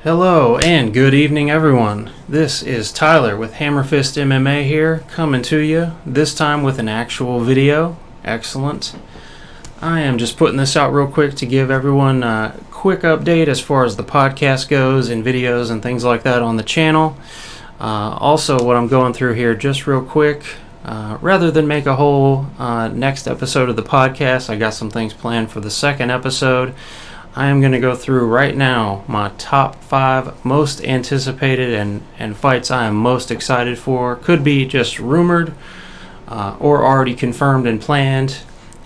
Hello and good evening, everyone. This is Tyler with Hammerfist MMA here, coming to you, this time with an actual video. Excellent. I am just putting this out real quick to give everyone a quick update as far as the podcast goes and videos and things like that on the channel. Also, what I'm going through here just real quick, rather than make a whole next episode of the podcast, I got some things planned for the second episode. I am going to go through right now my top 5 most anticipated and fights I am most excited for. Could be just rumored or already confirmed and planned.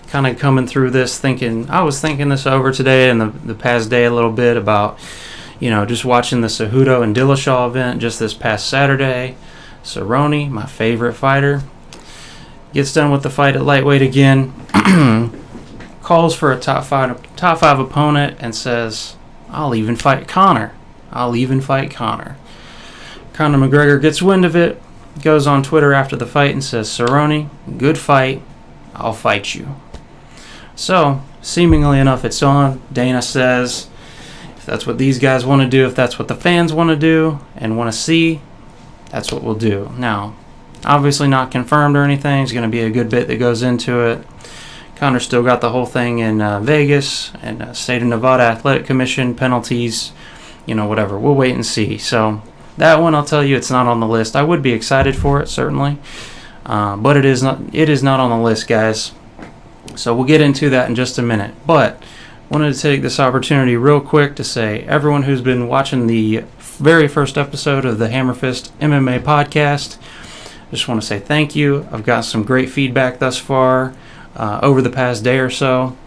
Kind of coming through this I was thinking this over today and the past day a little bit about, just watching the Cejudo and Dillashaw event just this past Saturday. Cerrone, my favorite fighter, gets done with the fight at lightweight again. Calls for a top five opponent and says, I'll even fight Conor. Conor McGregor gets wind of it, goes on Twitter after the fight and says, Cerrone, good fight, I'll fight you. So, seemingly enough, it's on. Dana says, if that's what these guys want to do, if that's what the fans want to do and want to see, that's what we'll do. Now, obviously not confirmed or anything. There's going to be a good bit that goes into it. Conor still got the whole thing in Vegas and State of Nevada Athletic Commission, penalties, whatever. We'll wait and see. So that one, I'll tell you, it's not on the list. I would be excited for it, certainly, but it is not on the list, guys. So we'll get into that in just a minute. But wanted to take this opportunity real quick to say, everyone who's been watching the very first episode of the Hammerfist MMA podcast, just want to say thank you. I've got some great feedback thus far. Over the past day or so.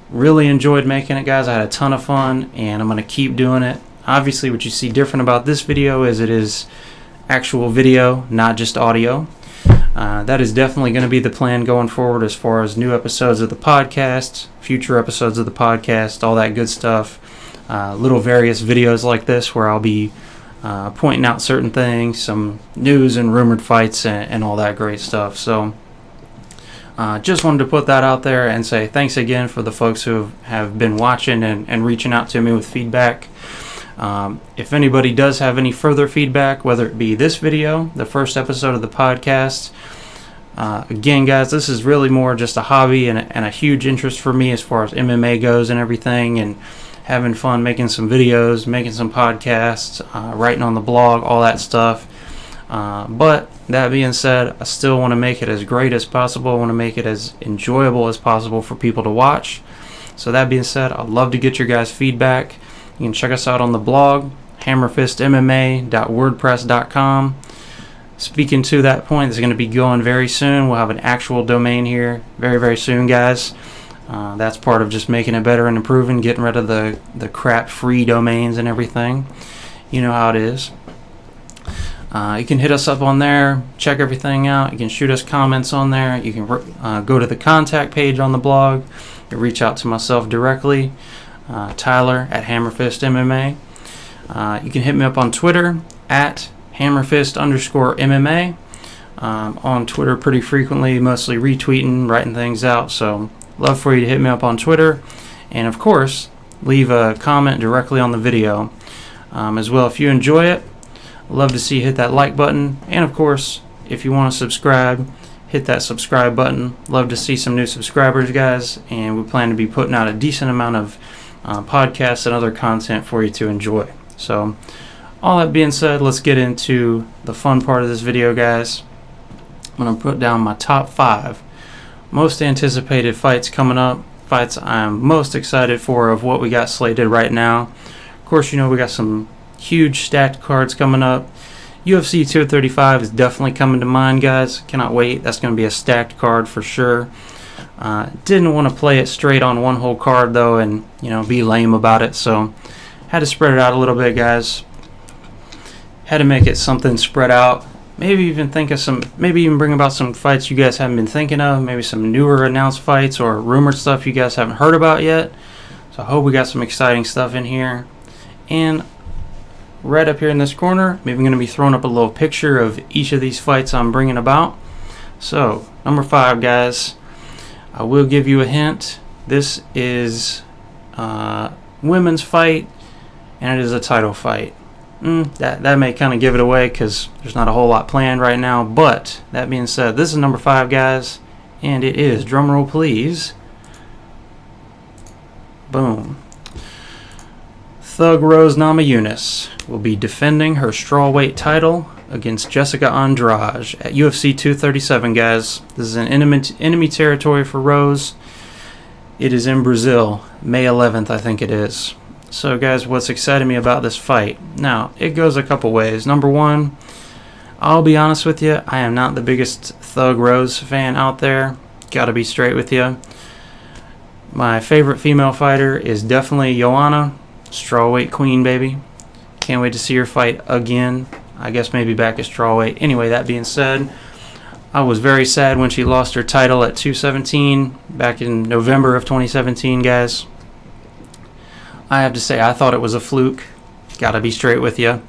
Really enjoyed making it, guys. I had a ton of fun, and I'm going to keep doing it. Obviously, what you see different about this video is it is actual video, not just audio. That is definitely going to be the plan going forward as far as new episodes of the podcast, future episodes of the podcast, all that good stuff. Little various videos like this where I'll be pointing out certain things, some news and rumored fights and all that great stuff. So just wanted to put that out there and say thanks again for the folks who have been watching and reaching out to me with feedback. If anybody does have any further feedback, whether it be this video, the first episode of the podcast, again, guys, this is really more just a hobby and a huge interest for me as far as MMA goes and everything, and having fun making some videos, making some podcasts, writing on the blog, all that stuff. But that being said, I still want to make it as great as possible. I want to make it as enjoyable as possible for people to watch. So that being said, I'd love to get your guys' feedback. You can check us out on the blog, hammerfistmma.wordpress.com. Speaking to that point, it's going to be going very soon. We'll have an actual domain here very, very soon, guys. That's part of just making it better and improving, getting rid of the crap free domains and everything. You know how it is. You can hit us up on there, check everything out. You can shoot us comments on there. You can go to the contact page on the blog. You can reach out to myself directly, Tyler at Hammerfist MMA. You can hit me up on Twitter at Hammerfist_MMA. On Twitter pretty frequently, mostly retweeting, writing things out. So love for you to hit me up on Twitter. And of course, leave a comment directly on the video as well. If you enjoy it, love to see you hit that like button, and of course, if you want to subscribe, hit that subscribe button. Love to see some new subscribers, guys, and we plan to be putting out a decent amount of podcasts and other content for you to enjoy. So, all that being said, let's get into the fun part of this video, guys. I'm going to put down my top 5 most anticipated fights coming up, fights I'm most excited for of what we got slated right now. Of course, we got some huge stacked cards coming up. UFC 235 is definitely coming to mind, guys. Cannot wait. That's going to be a stacked card for sure. Didn't want to play it straight on one whole card, though, and be lame about it. So had to spread it out a little bit, guys. Had to make it something spread out. Maybe even bring about some fights you guys haven't been thinking of. Maybe some newer announced fights or rumored stuff you guys haven't heard about yet. So I hope we got some exciting stuff in here. And right up here in this corner, I'm even going to be throwing up a little picture of each of these fights I'm bringing about. So, number 5, guys, I will give you a hint. This is women's fight and it is a title fight. That may kind of give it away because there's not a whole lot planned right now. But that being said, this is number 5, guys, and it is, drumroll please, boom, Thug Rose Namajunas will be defending her strawweight title against Jessica Andrade at UFC 237, guys. This is an enemy territory for Rose. It is in Brazil, May 11th, I think it is. So, guys, what's exciting me about this fight? Now, it goes a couple ways. Number one, I'll be honest with you, I am not the biggest Thug Rose fan out there. Gotta be straight with you. My favorite female fighter is definitely Joanna, strawweight queen, baby. Can't wait to see her fight again. I guess maybe back at strawweight. Anyway, that being said, I was very sad when she lost her title at 217 back in November of 2017, guys. I have to say, I thought it was a fluke. Gotta be straight with you.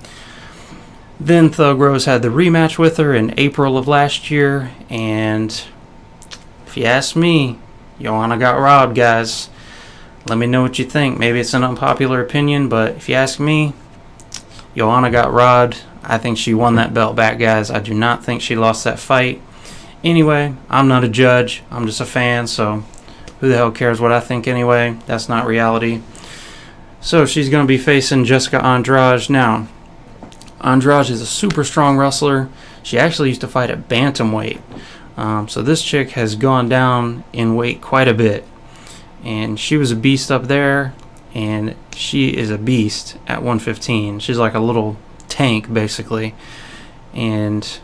Then Thug Rose had the rematch with her in April of last year, and if you ask me, Joanna got robbed, guys. Let me know what you think. Maybe it's an unpopular opinion, but if you ask me, Joanna got robbed. I think she won that belt back, guys. I do not think she lost that fight. Anyway, I'm not a judge. I'm just a fan, so who the hell cares what I think anyway? That's not reality. So she's going to be facing Jessica Andrade. Now, Andrade is a super strong wrestler. She actually used to fight at bantamweight. So this chick has gone down in weight quite a bit. And she was a beast up there, and she is a beast at 115. She's like a little tank, basically. And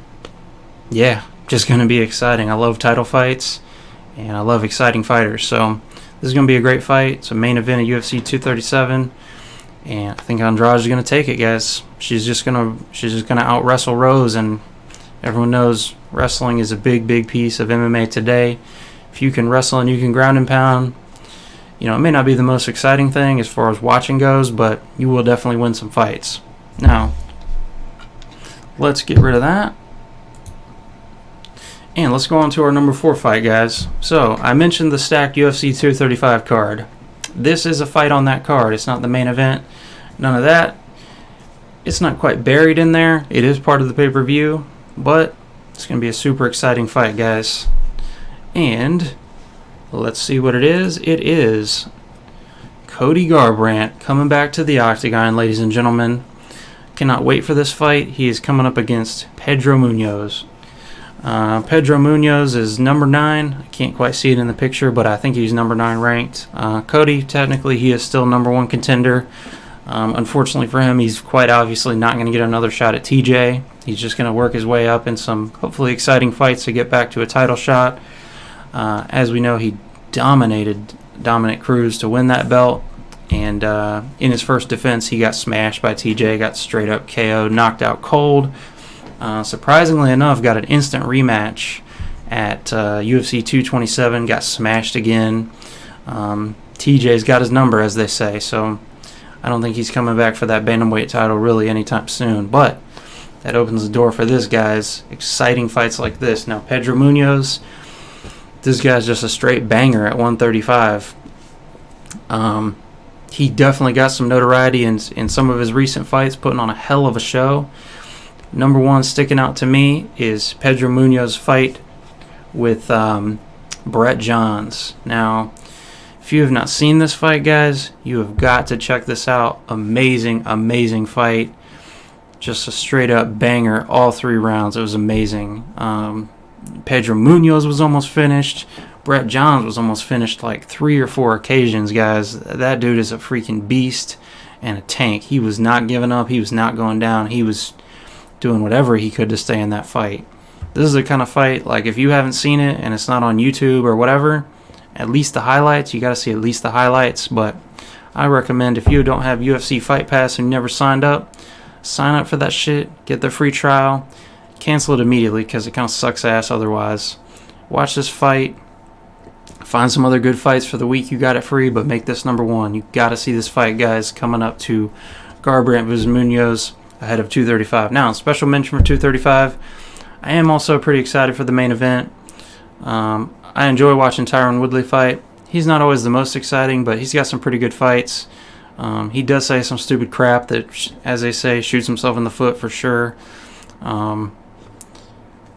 yeah, just going to be exciting. I love title fights, and I love exciting fighters. So this is going to be a great fight. It's a main event at UFC 237, and I think Andrade is going to take it, guys. She's just going to out wrestle Rose, and everyone knows wrestling is a big piece of MMA today. If you can wrestle and you can ground and pound, you know, it may not be the most exciting thing as far as watching goes, but you will definitely win some fights. Now, let's get rid of that. And let's go on to our number 4 fight, guys. So, I mentioned the stacked UFC 235 card. This is a fight on that card. It's not the main event. None of that. It's not quite buried in there. It is part of the pay-per-view, but it's going to be a super exciting fight, guys. And let's see what it is. It is Cody Garbrandt coming back to the octagon, ladies and gentlemen. Cannot wait for this fight. He is coming up against Pedro Munoz. Pedro Munoz is number 9. I can't quite see it in the picture, but I think he's number 9 ranked. Cody, technically, he is still number 1 contender. Unfortunately for him, he's quite obviously not going to get another shot at TJ. He's just going to work his way up in some hopefully exciting fights to get back to a title shot. As we know, he dominated Dominic Cruz to win that belt. And in his first defense, he got smashed by TJ, got straight up KO'd, knocked out cold. Surprisingly enough, got an instant rematch at UFC 227, got smashed again. TJ's got his number, as they say, so I don't think he's coming back for that bantamweight title really anytime soon, but that opens the door for this, guys. Exciting fights like this. Now, Pedro Munoz, this guy's just a straight banger at 135. He definitely got some notoriety in some of his recent fights, putting on a hell of a show. Number 1 sticking out to me is Pedro Munoz's fight with Brett Johns. Now, if you have not seen this fight, guys, you have got to check this out. Amazing fight. Just a straight up banger all 3 rounds. It was amazing. Pedro Munoz was almost finished. Brett Johns was almost finished like 3 or 4 occasions, guys. That dude is a freaking beast and a tank. He was not giving up. He was not going down. He was doing whatever he could to stay in that fight. This is the kind of fight, like, if you haven't seen it and it's not on YouTube or whatever, at least the highlights. You got to see at least the highlights. But I recommend, if you don't have UFC Fight Pass and you never signed up, sign up for that shit. Get the free trial. Cancel it immediately because it kind of sucks ass otherwise. Watch this fight. Find some other good fights for the week. You got it free, but make this number 1. You got to see this fight, guys, coming up to Garbrandt vs. Munoz ahead of 235. Now, special mention for 235. I am also pretty excited for the main event. I enjoy watching Tyron Woodley fight. He's not always the most exciting, but he's got some pretty good fights. He does say some stupid crap that, as they say, shoots himself in the foot for sure. I'm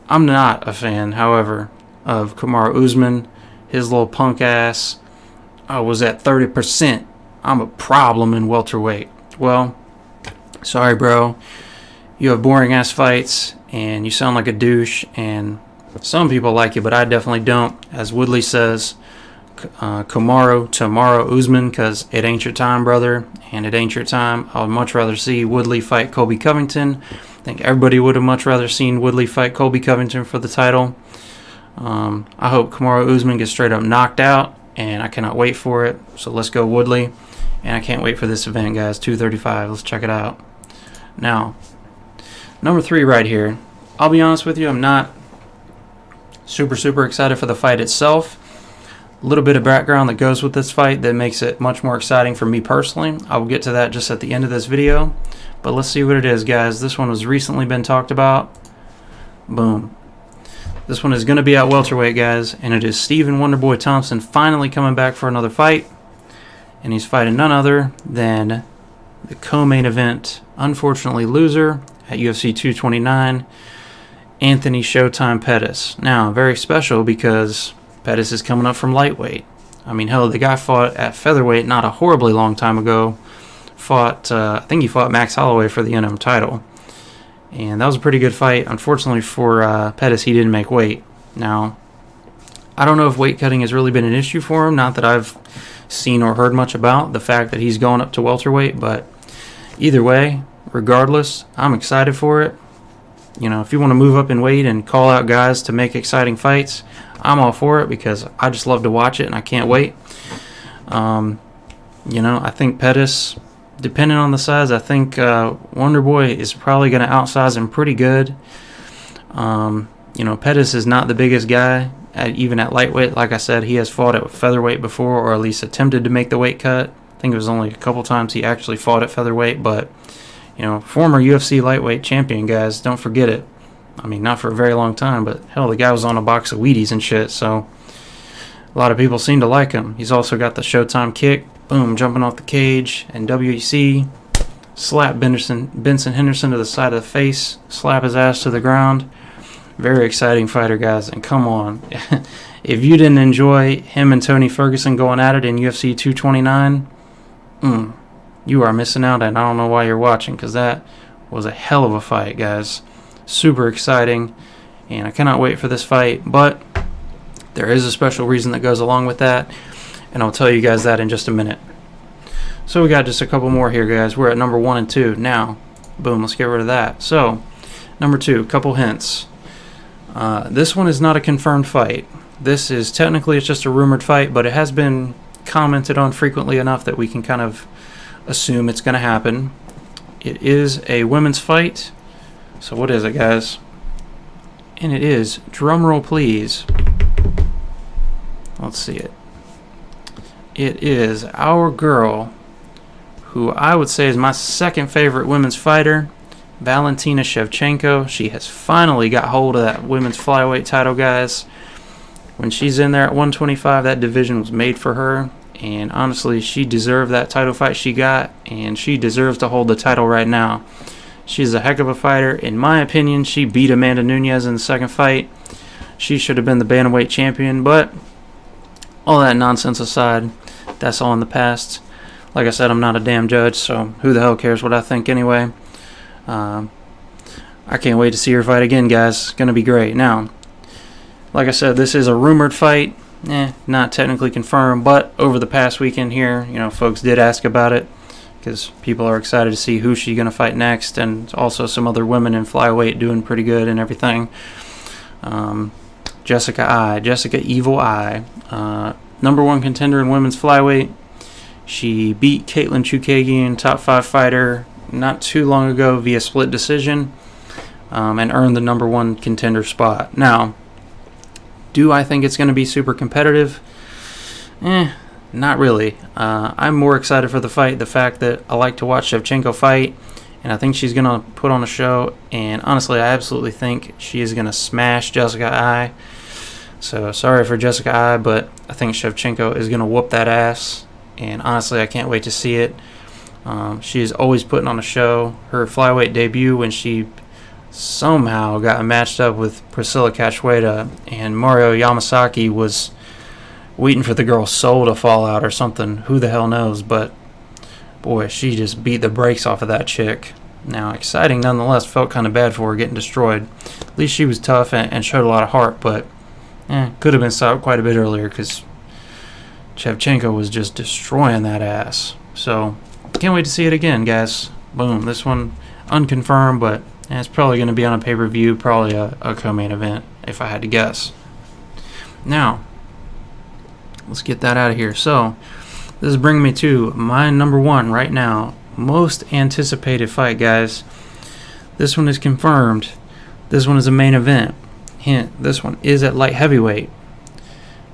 not a fan, however, of Kamaru Usman. His little punk ass was at 30%. I'm a problem in welterweight. Well, sorry, bro. You have boring ass fights, and you sound like a douche, and some people like you, but I definitely don't. As Woodley says, Kamaru tomorrow Usman, because it ain't your time, brother, and it ain't your time. I would much rather see Woodley fight Colby Covington. I think everybody would have much rather seen Woodley fight Colby Covington for the title. I hope Kamaru Usman gets straight up knocked out, and I cannot wait for it. So let's go Woodley, and I can't wait for this event, guys. 235. Let's check it out. Now, number 3 right here. I'll be honest with you, I'm not super excited for the fight itself. A little bit of background that goes with this fight that makes it much more exciting for me personally. I will get to that just at the end of this video. But let's see what it is, guys. This one has recently been talked about. Boom. This one is going to be at welterweight, guys. And it is Stephen Wonderboy Thompson finally coming back for another fight. And he's fighting none other than the co-main event, unfortunately loser at UFC 229, Anthony Showtime Pettis. Now, very special because Pettis is coming up from lightweight. I mean, hell, the guy fought at featherweight not a horribly long time ago. I think he fought Max Holloway for the NM title. And that was a pretty good fight. Unfortunately for Pettis, he didn't make weight. Now, I don't know if weight cutting has really been an issue for him. Not that I've seen or heard much about the fact that he's going up to welterweight. But either way, regardless, I'm excited for it. You know, if you want to move up in weight and call out guys to make exciting fights, I'm all for it because I just love to watch it and I can't wait. You know, I think Pettis, depending on the size, I think Wonderboy is probably going to outsize him pretty good. You know, Pettis is not the biggest guy, even at lightweight. Like I said, he has fought at featherweight before, or at least attempted to make the weight cut. I think it was only a couple times he actually fought at featherweight, but, you know, former UFC lightweight champion, guys, don't forget it. I mean, not for a very long time, but hell, the guy was on a box of Wheaties and shit, so a lot of people seem to like him. He's also got the Showtime kick, boom, jumping off the cage, and WEC, slap Benson Henderson to the side of the face, slap his ass to the ground. Very exciting fighter, guys, and come on. If you didn't enjoy him and Tony Ferguson going at it in UFC 229, you are missing out, and I don't know why you're watching, because that was a hell of a fight, guys. Super exciting, and I cannot wait for this fight, but there is a special reason that goes along with that, and I'll tell you guys that in just a minute. So we got just a couple more here, guys. We're at number 1 and 2 now. Boom, let's get rid of that. So, number 2, couple hints. This one is not a confirmed fight. This is technically, it's just a rumored fight, but it has been commented on frequently enough that we can kind of assume it's going to happen. It is a women's fight. So what is it, guys? And it is, drumroll please. Let's see it. It is our girl, who I would say is my second favorite women's fighter, Valentina Shevchenko. She has finally got hold of that women's flyweight title, guys. When she's in there at 125, that division was made for her. And honestly, she deserved that title fight she got, and she deserves to hold the title right now. She's a heck of a fighter. In my opinion, she beat Amanda Nunes in the second fight. She should have been the bantamweight champion, but all that nonsense aside, that's all in the past. Like I said, I'm not a damn judge, so who the hell cares what I think anyway. I can't wait to see her fight again, guys. It's going to be great. Now, like I said, this is a rumored fight. Not technically confirmed, but over the past weekend here, you know, folks did ask about it because people are excited to see who she's going to fight next, and also some other women in flyweight doing pretty good and everything. Jessica Evil Eye, number 1 contender in women's flyweight. She beat Caitlin Chukagian, top 5 fighter, not too long ago via split decision, and earned the number 1 contender spot. Now, do I think it's going to be super competitive? Not really. I'm more excited for the fight. The fact that I like to watch Shevchenko fight, and I think she's going to put on a show. And honestly, I absolutely think she is going to smash Jessica Eye. So sorry for Jessica Eye, but I think Shevchenko is going to whoop that ass. And honestly, I can't wait to see it. She is always putting on a show. Her flyweight debut when she somehow got matched up with Priscilla Cachoeira, and Mario Yamasaki was waiting for the girl's soul to fall out or something. Who the hell knows? But boy, she just beat the brakes off of that chick. Now, exciting nonetheless. Felt kind of bad for her getting destroyed. At least she was tough and showed a lot of heart, but could have been stopped quite a bit earlier because Shevchenko was just destroying that ass. So, can't wait to see it again, guys. Boom. This one unconfirmed, but it's probably going to be on a pay-per-view, probably a co-main event, if I had to guess. Now, let's get that out of here. So, this is bringing me to my number one right now. Most anticipated fight, guys. This one is confirmed. This one is a main event. Hint, this one is at light heavyweight.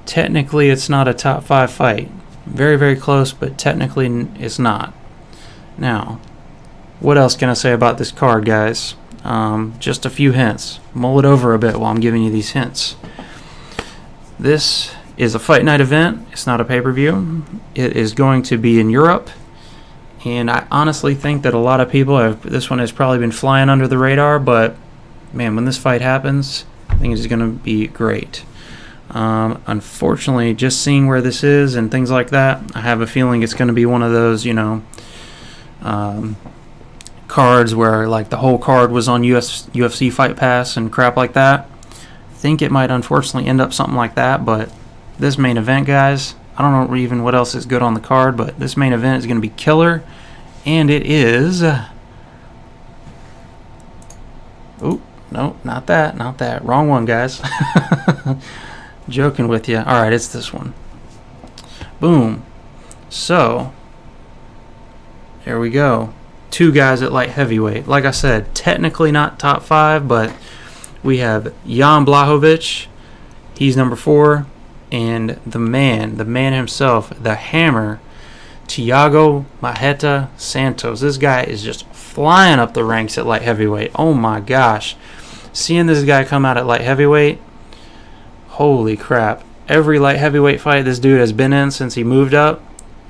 Technically, it's not a top 5 fight. Very, very close, but technically it's not. Now, what else can I say about this card, guys? Just a few hints. Mull it over a bit while I'm giving you these hints. This is a fight night event. It's not a pay-per-view. It is going to be in Europe. And I honestly think that a lot of people this one has probably been flying under the radar, but man, when this fight happens, I think it's going to be great. Unfortunately, just seeing where this is and things like that, I have a feeling it's going to be one of those, cards where like the whole card was on UFC Fight Pass and crap like that. I think it might unfortunately end up something like that, but this main event, guys, I don't know even what else is good on the card, but this main event is going to be killer, and it is... Oh, no, not that. Wrong one, guys. Joking with you. All right, it's this one. Boom. So, there we go. 2 guys at light heavyweight. Like I said, technically not top 5, but we have Jan Blachowicz. He's number 4. And the man himself, the hammer, Thiago Marreta Santos. This guy is just flying up the ranks at light heavyweight. Oh my gosh. Seeing this guy come out at light heavyweight, holy crap. Every light heavyweight fight this dude has been in since he moved up,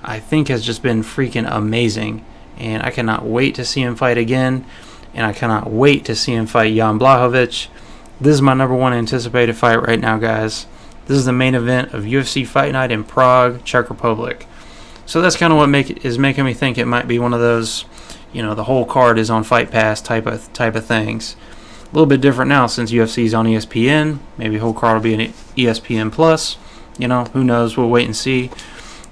I think has just been freaking amazing. And I cannot wait to see him fight again. And I cannot wait to see him fight Jan Blachowicz. This is my number 1 anticipated fight right now, guys. This is the main event of UFC Fight Night in Prague, Czech Republic. So that's kind of what is making me think it might be one of those, the whole card is on Fight Pass type of things. A little bit different now since UFC is on ESPN. Maybe the whole card will be an ESPN Plus. Who knows? We'll wait and see.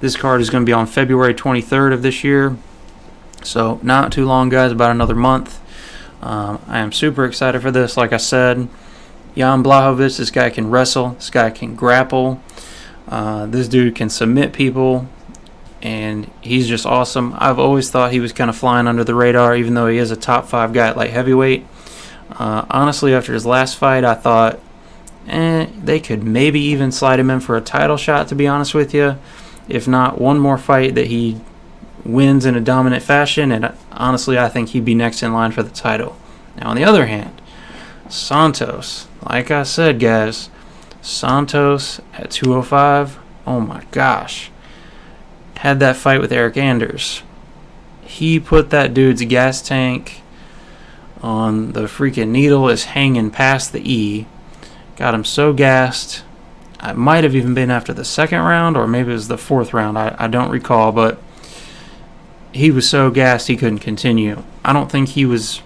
This card is going to be on February 23rd of this year. So not too long, guys, about another month. I am super excited for this. Like I said, Jan Blachowicz, this guy can wrestle. This guy can grapple. This dude can submit people. And he's just awesome. I've always thought he was kind of flying under the radar, even though he is a top 5 guy at light heavyweight. Honestly, after his last fight, I thought, they could maybe even slide him in for a title shot, to be honest with you. If not, one more fight that he wins in a dominant fashion, and honestly, I think he'd be next in line for the title. Now, on the other hand, Santos, like I said, guys, Santos at 205, oh my gosh, had that fight with Eric Anders. He put that dude's gas tank on the freaking needle is hanging past the E. Got him so gassed. It might have even been after the 2nd round, or maybe it was the 4th round. I don't recall, but he was so gassed he couldn't continue. I don't think he was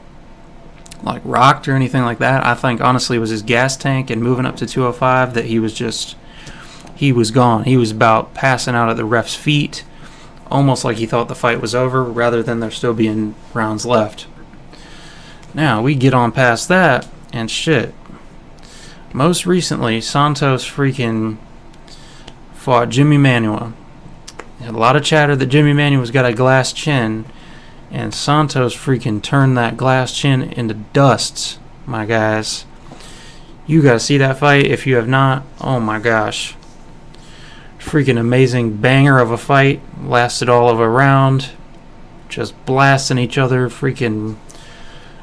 like rocked or anything like that. I think honestly it was his gas tank and moving up to 205 that he was gone. He was about passing out at the ref's feet, almost like he thought the fight was over rather than there still being rounds left. Now we get on past that and shit. Most recently, Santos freaking fought Jimmy Manuwa. Had a lot of chatter that Jimmy Manuwa's got a glass chin, and Santos freaking turned that glass chin into dust, my guys. You gotta see that fight if you have not. Oh my gosh. Freaking amazing banger of a fight. Lasted all of a round. Just blasting each other, freaking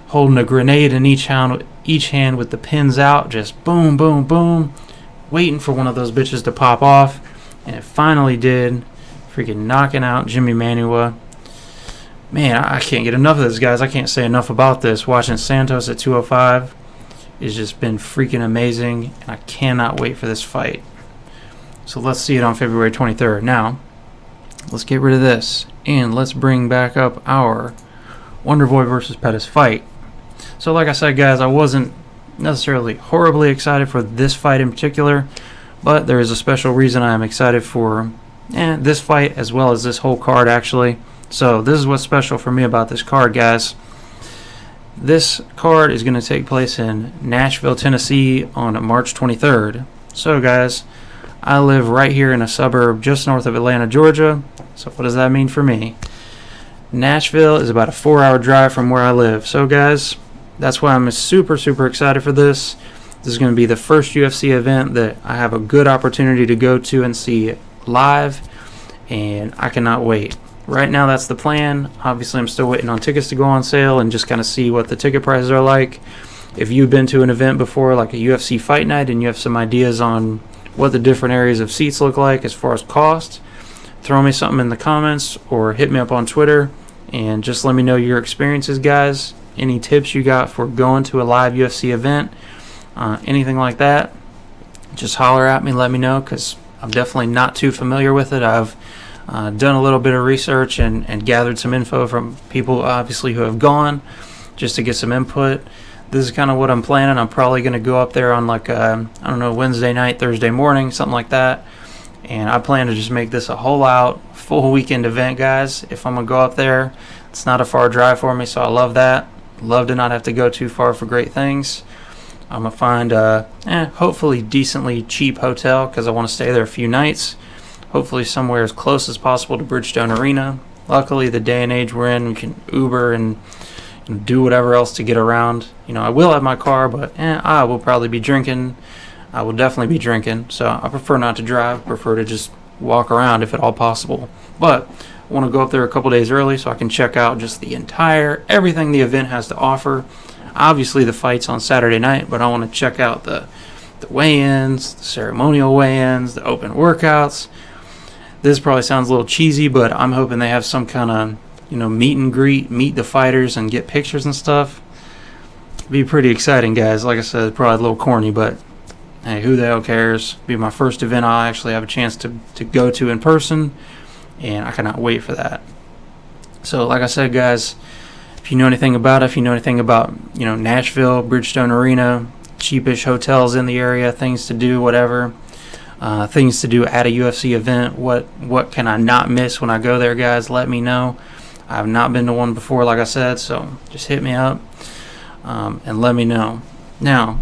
holding a grenade in each hand with the pins out. Just boom, boom, boom. Waiting for one of those bitches to pop off. And it finally did. Freaking knocking out Jimmy Manuwa. Man, I can't get enough of this, guys. I can't say enough about this. Watching Santos at 205 has just been freaking amazing, and I cannot wait for this fight. So let's see it on February 23rd. Now, let's get rid of this, and let's bring back up our Wonderboy versus Pettis fight. So like I said, guys, I wasn't necessarily horribly excited for this fight in particular, but there is a special reason I am excited for this fight as well as this whole card, actually. So this is what's special for me about this card, guys. This card is going to take place in Nashville, Tennessee on March 23rd. So guys, I live right here in a suburb just north of Atlanta, Georgia. So what does that mean for me? Nashville is about a 4-hour drive from where I live. So guys, that's why I'm super excited for this. This is going to be the first UFC event that I have a good opportunity to go to and see live, and I cannot wait. Right now, that's the plan. Obviously, I'm still waiting on tickets to go on sale and just kind of see what the ticket prices are like. If you've been to an event before, like a UFC fight night, and you have some ideas on what the different areas of seats look like as far as cost, throw me something in the comments or hit me up on Twitter and just let me know your experiences, guys. Any tips you got for going to a live UFC event, anything like that, just holler at me, let me know, because I'm definitely not too familiar with it. I've done a little bit of research and gathered some info from people obviously who have gone just to get some input. This is kind of what I'm planning. I'm probably going to go up there on like I don't know, Wednesday night, Thursday morning, something like that, and I plan to just make this a whole out full weekend event, guys. If I'm going to go up there, it's not a far drive for me, so I love that. Love to not have to go too far for great things. I'm going to find hopefully decently cheap hotel because I want to stay there a few nights. Hopefully somewhere as close as possible to Bridgestone Arena. Luckily, the day and age we're in, we can Uber and do whatever else to get around. You know, I will have my car, but I will probably be drinking. I will definitely be drinking, so I prefer not to drive. Prefer to just walk around if at all possible. But I want to go up there a couple days early so I can check out just the everything the event has to offer. Obviously, the fight's on Saturday night, but I want to check out the weigh-ins, the ceremonial weigh-ins, the open workouts. This probably sounds a little cheesy, but I'm hoping they have some kind of, meet and greet, meet the fighters and get pictures and stuff. Be pretty exciting, guys. Like I said, probably a little corny, but hey, who the hell cares? Be my first event I'll actually have a chance to go to in person, and I cannot wait for that. So, like I said, guys, if you know anything about it, if you know anything about, Nashville, Bridgestone Arena, cheapish hotels in the area, things to do, whatever, things to do at a UFC event, what can I not miss when I go there, guys? Let me know. I've not been to one before, like I said, so just hit me up and let me know. Now,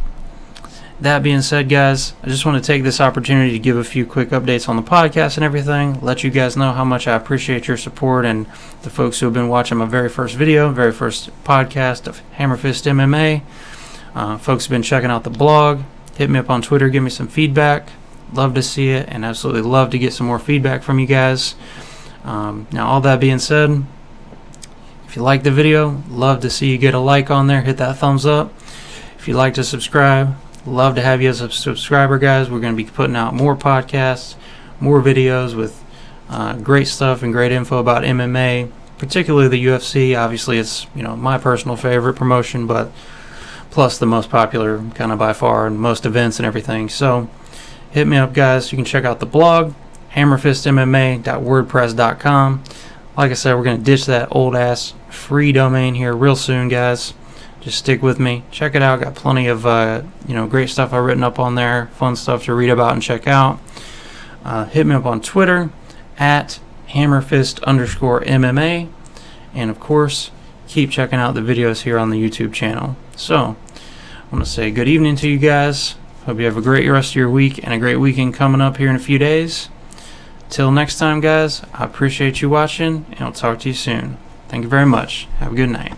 that being said, guys, I just want to take this opportunity to give a few quick updates on the podcast and everything, let you guys know how much I appreciate your support and the folks who have been watching my very first podcast of Hammerfist MMA. Folks have been checking out the blog. Hit me up on Twitter, give me some feedback. Love to see it, and absolutely love to get some more feedback from you guys. Now, all that being said, if you like the video, love to see you get a like on there. Hit that thumbs up. If you'd like to subscribe, love to have you as a subscriber, guys. We're going to be putting out more podcasts, more videos with great stuff and great info about MMA, particularly the UFC. Obviously, it's my personal favorite promotion, but plus the most popular kind of by far in most events and everything. So hit me up, guys. You can check out the blog, hammerfistmma.wordpress.com. Like I said, we're going to ditch that old-ass free domain here real soon, guys. Just stick with me. Check it out. Got plenty of great stuff I've written up on there. Fun stuff to read about and check out. Hit me up on Twitter at hammerfist_MMA. And, of course, keep checking out the videos here on the YouTube channel. So, I want to say good evening to you guys. Hope you have a great rest of your week and a great weekend coming up here in a few days. Till next time, guys, I appreciate you watching, and I'll talk to you soon. Thank you very much. Have a good night.